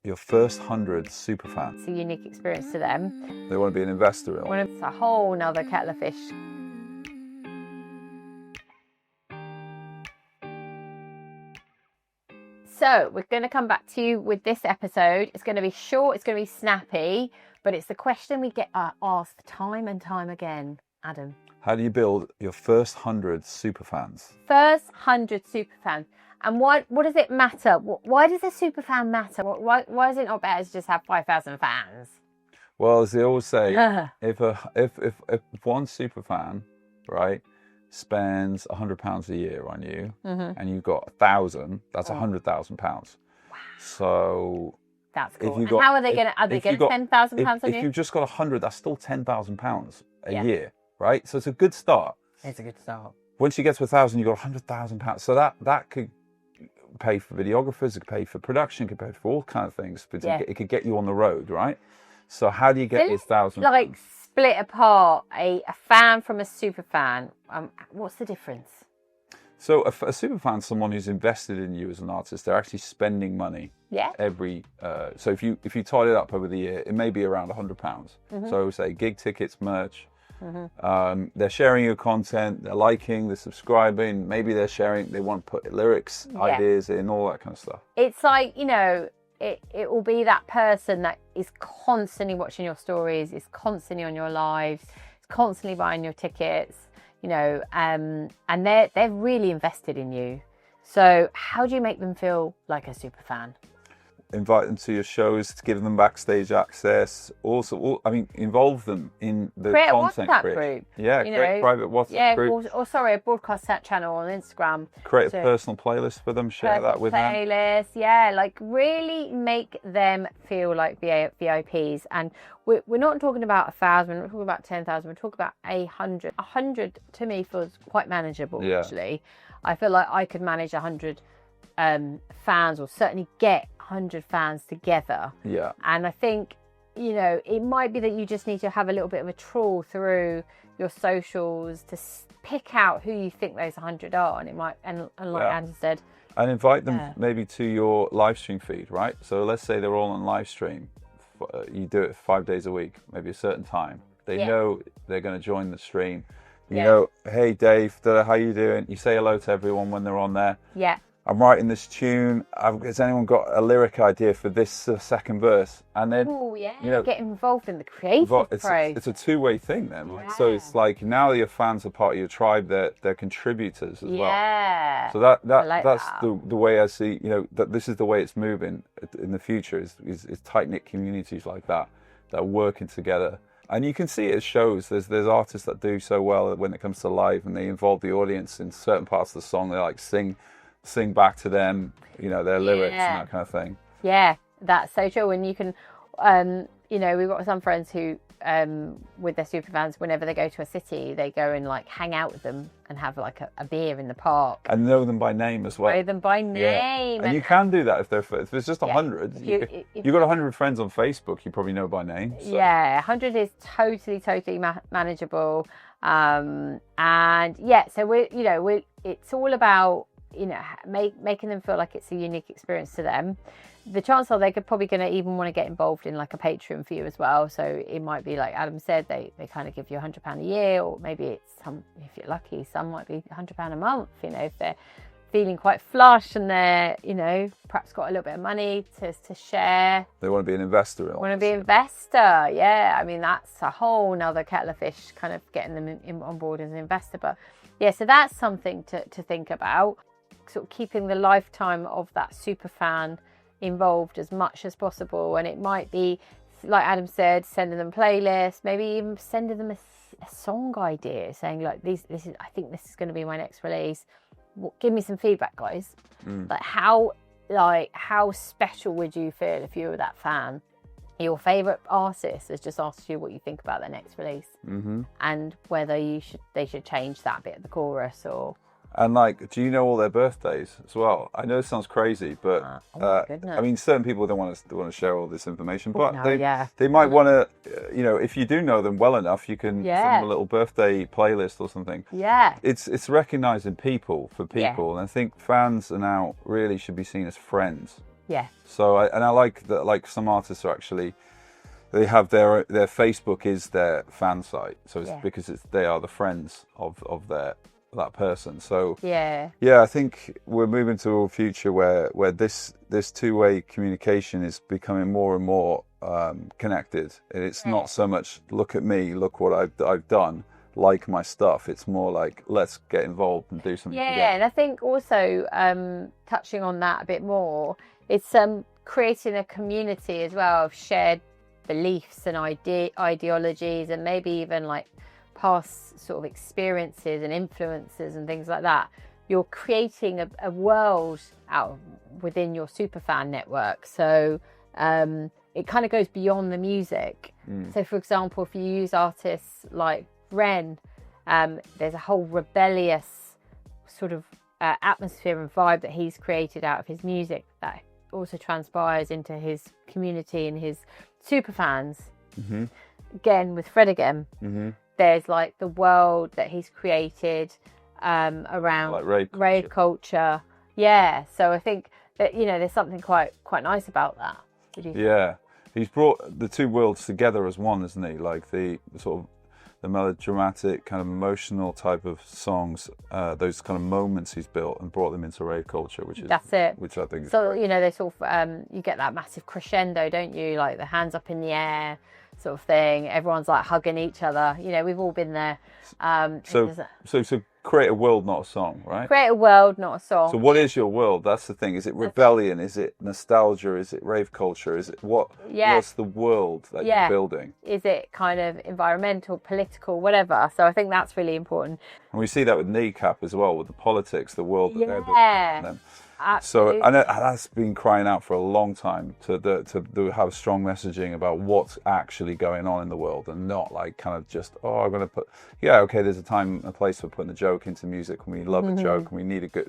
your first 100 superfans. It's a unique experience to them. They want to be an investor in it. It's a whole nother kettle of fish. So we're going to come back to you with this episode. It's going to be short, it's going to be snappy, but it's the question we get asked time and time again. Adam. How do you build your first 100 superfans? First 100 superfans. And what does it matter? Why does a superfan matter? Why is it not better to just have 5,000 fans? Well, as they always say, if one superfan, right, spends £100 a year on you, and you've got 1,000, that's £100,000. Wow. So that's cool. And how are they going to? Are they going to spend £10,000 on you? If you've just got 100, that's still £10,000 a year, right? So it's a good start. It's a good start. Once you get to 1,000, you've got £100,000. So that could pay for videographers, it could pay for production, it could pay for all kinds of things. But it could get you on the road, right? So how do you get this 1,000? Like split apart a fan from a super fan. What's the difference? So a super fan is someone who's invested in you as an artist. They're actually spending money. Yeah. So if you tot it up over the year, it may be around £100. So say gig tickets, merch. They're sharing your content. They're liking. They're subscribing. Maybe they're sharing. They want to put lyrics, ideas in, all that kind of stuff. It's like, it will be that person that is constantly watching your stories, is constantly on your lives, is constantly buying your tickets, and they're really invested in you. So how do you make them feel like a super fan? Invite them to your shows, to give them backstage access. Also, involve them in the create content. Create a WhatsApp group. Yeah, create a private WhatsApp group. Or a broadcast channel on Instagram. Create a personal playlist for them. Share that with them. Playlist, like really make them feel like VIPs. And we're not talking about 1,000. We're not talking about 10,000. We're talking about 100. 100 to me feels quite manageable. Yeah. Actually, I feel like I could manage 100 fans, or certainly get 100 fans together. Yeah. And I think, it might be that you just need to have a little bit of a trawl through your socials to pick out who you think those 100 are. And it might, and like Adam said. And invite them maybe to your live stream feed, right? So let's say they're all on live stream. You do it 5 days a week, maybe a certain time. They know they're going to join the stream. You know, hey Dave, how you doing? You say hello to everyone when they're on there. Yeah. I'm writing this tune. Has anyone got a lyric idea for this second verse? And then, get involved in the creative process. It's a two-way thing then. Right? So it's like now your fans are part of your tribe. They're contributors as well. Yeah. So that's the way I see. That this is the way it's moving in the future. Is tight-knit communities like that are working together. And you can see it as shows. There's artists that do so well when it comes to live, and they involve the audience in certain parts of the song. They like sing back to them, their lyrics and that kind of thing. Yeah, that's so true. And you can, we've got some friends who, with their superfans, whenever they go to a city, they go and like hang out with them and have like a beer in the park. And know them by name as well. Know them by name. And you can do that if it's just 100. If you've got 100 friends on Facebook, you probably know by name. So. Yeah, 100 is totally manageable. So it's all about, making them feel like it's a unique experience to them. The chances are they're probably going to even want to get involved in like a Patreon for you as well. So it might be like Adam said, they kind of give you £100 a year, or maybe it's if you're lucky, some might be £100 a month, if they're feeling quite flush and they're, perhaps got a little bit of money to share. They want to be an investor. Yeah. That's a whole nother kettle of fish, kind of getting them on board as an investor. But yeah, so that's something to think about. Sort of keeping the lifetime of that super fan involved as much as possible. And it might be, like Adam said, sending them playlists, maybe even sending them a song idea, saying like, I think this is going to be my next release. Give me some feedback, guys. How special would you feel if you were that fan? Your favourite artist has just asked you what you think about their next release, and whether they should change that bit of the chorus or. And do you know all their birthdays as well? I know it sounds crazy, but certain people don't want to share all this information, but they might want to. If you do know them well enough, you can send them a little birthday playlist or something. Yeah, it's recognizing people for people, and I think fans are now really should be seen as friends Yeah. So I like that. Like some artists are actually, they have their Facebook is their fan site. So it's because they are the friends of that person. So yeah, I think we're moving to a future where this two-way communication is becoming more and more connected. And it's not so much look at me, look what I've done, like my stuff. It's more like let's get involved and do something together. And I think also touching on that a bit more, it's creating a community as well of shared beliefs and ideologies, and maybe even like past sort of experiences and influences and things like that. You're creating a world out within your Superfan network. So it kind of goes beyond the music. So for example, if you use artists like Ren, there's a whole rebellious sort of atmosphere and vibe that he's created out of his music that also transpires into his community and his Superfans. Again, with Fred again, there's like the world that he's created around like rave culture. Yeah, so I think that, you know, there's something quite nice about that. Yeah, he's brought the two worlds together as one, isn't he? Like the sort of the melodramatic, kind of emotional type of songs, those kind of moments he's built and brought them into rave culture, which is which I think is so great. You know, they sort of you get that massive crescendo, don't you? Like the hands up in the air sort of thing. Everyone's like hugging each other. You know, we've all been there. So create a world, not a song, right? Create a world, not a song. So what is your world? That's the thing. Is it rebellion? Is it nostalgia? Is it rave culture? Is it what's the world that you're building? Is it kind of environmental, political, whatever? So I think that's really important. And we see that with Kneecap as well, with the politics, the world that they're building. Absolutely. So and that's been crying out for a long time to have strong messaging about what's actually going on in the world, and not like kind of just I'm going to put there's a time and a place for putting a joke into music when we love a joke and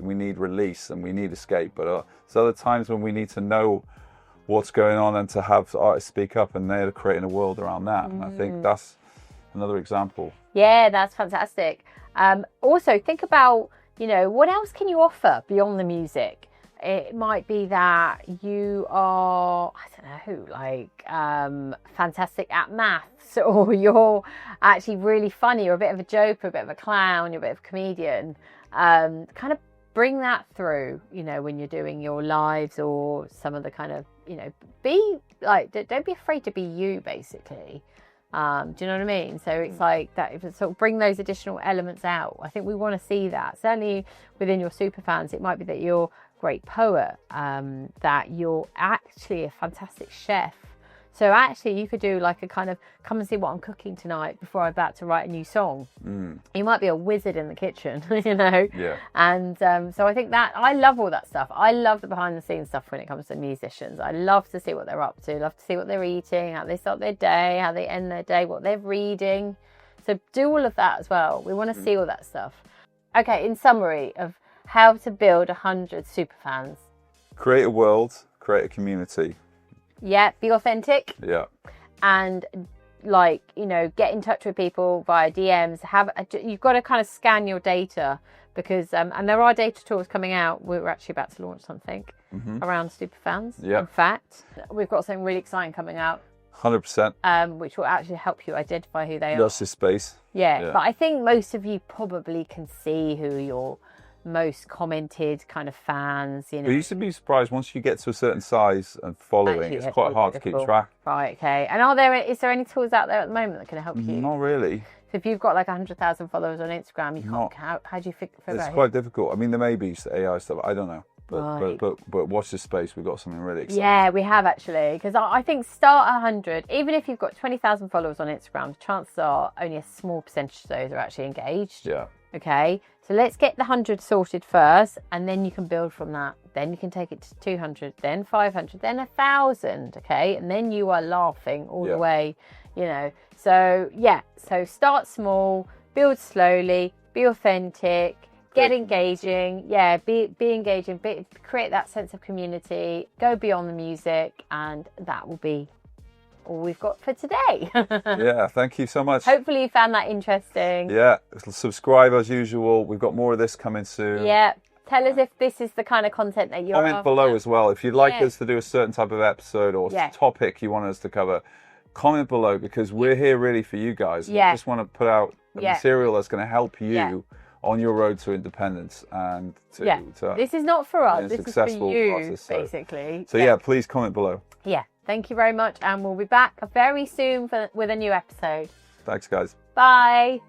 we need release and we need escape, but there's other times when we need to know what's going on and to have artists speak up, and they're creating a world around that. And I think that's another example. Yeah, that's fantastic. Also think about, you know, what else can you offer beyond the music? It might be that you are, I don't know, like fantastic at maths, or you're actually really funny, or a bit of a joker, a bit of a clown, you're a bit of a comedian. Kind of bring that through, you know, when you're doing your lives or some of the kind of, you know, be like, don't be afraid to be you, basically. Do you know what I mean? So it's like that, if it sort of bring those additional elements out. I think we want to see that. Certainly within your Superfans, it might be that you're a great poet, that you're actually a fantastic chef. So actually you could do like a kind of come and see what I'm cooking tonight before I'm about to write a new song. You might be a wizard in the kitchen, you know? Yeah. And so I think that I love all that stuff. I love the behind the scenes stuff when it comes to musicians. I love to see what they're up to, love to see what they're eating, how they start their day, how they end their day, what they're reading. So do all of that as well. We want to see all that stuff. Okay, in summary of how to build 100 Superfans. Create a world, create a community. Yeah, be authentic. Yeah. And like, you know, get in touch with people via DMs. You've got to kind of scan your data, because and there are data tools coming out. We're actually about to launch something around Superfans. Yeah. In fact, we've got something really exciting coming out. 100%. Which will actually help you identify who they are. That's the space. Yeah, but I think most of you probably can see who your most commented kind of fans, you know. But you should be surprised once you get to a certain size and following. Actually, it's quite hard to keep track. Right, okay. And is there any tools out there at the moment that can help you? Not really. So if you've got like 100,000 followers on Instagram, you can't. How do you figure It's out? quite difficult. I mean, there may be AI stuff. I don't know. Right. But watch this space. We've got something really exciting. Yeah, we have actually, because I think start 100. Even if you've got 20,000 followers on Instagram, the chances are only a small percentage of those are actually engaged. Yeah. Okay, so let's get the 100 sorted first, and then you can build from that. Then you can take it to 200, then 500, then 1,000. Okay, and then you are laughing all the way, you know. So so start small, build slowly, be authentic, get engaging. Yeah, be engaging, create that sense of community, go beyond the music, and that will be all we've got for today. Yeah, thank you so much. Hopefully you found that interesting. Yeah, subscribe as usual. We've got more of this coming soon. Yeah. Tell us if this is the kind of content that you're Comment after. below as well. If you'd like Yeah. us to do a certain type of episode or Yeah. topic you want us to cover, comment below, because we're here really for you guys. Yeah. We just want to put out Yeah. material that's going to help you Yeah. on your road to independence and to This is not for us. a This is for successful you, process, basically. So yeah, please comment below. Yeah. Thank you very much, and we'll be back very soon with a new episode. Thanks, guys. Bye.